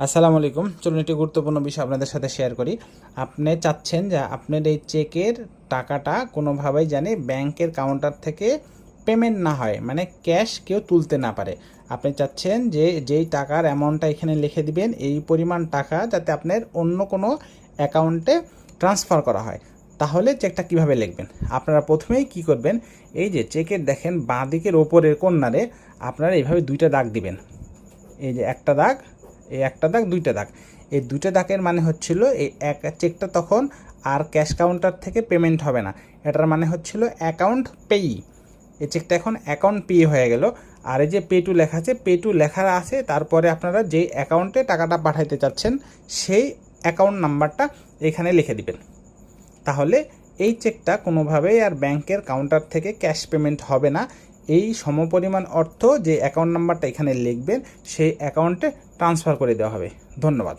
আসসালামু আলাইকুম। চলুন একটি গুরুত্বপূর্ণ বিষয় আপনাদের সাথে শেয়ার করি। আপনি চাচ্ছেন যে আপনার এই চেকের টাকাটা কোনোভাবেই জানি ব্যাংকের কাউন্টার থেকে পেমেন্ট না হয়, মানে ক্যাশ কেউ তুলতে না পারে। আপনি চাচ্ছেন যে যেই টাকার অ্যামাউন্টটা এখানে লিখে দিবেন এই পরিমাণ টাকা যাতে আপনার অন্য কোনো অ্যাকাউন্টে ট্রান্সফার করা হয়। তাহলে চেকটা কিভাবে লিখবেন? আপনারা প্রথমেই কি করবেন, এই যে চেকের দেখেন বাঁ দিকের ওপরের কর্নারে আপনারা এইভাবে দুইটা দাগ দিবেন। এই যে একটা দাগ, এই একটা দাগ, দুইটা দাগ। এই দুইটা দাগের মানে হচ্ছিল এই এক চেকটা তখন আর ক্যাশ কাউন্টার থেকে পেমেন্ট হবে না, এটার মানে হচ্ছিল অ্যাকাউন্ট পেই। এই চেকটা এখন অ্যাকাউন্ট পে হয়ে গেল। আর এই যে পে টু লেখা আছে, পে টু লেখা আছে, তারপরে আপনারা যেই অ্যাকাউন্টে টাকাটা পাঠাইতে চাচ্ছেন সেই অ্যাকাউন্ট নাম্বারটা এখানে লিখে দিবেন। তাহলে এই চেকটা কোনোভাবেই আর ব্যাংকের কাউন্টার থেকে ক্যাশ পেমেন্ট হবে না। এই সমপরিমাণ অর্থ যে অ্যাকাউন্ট নাম্বারটা এখানে লিখবেন সেই অ্যাকাউন্টে ট্রান্সফার করে দেওয়া হবে। ধন্যবাদ।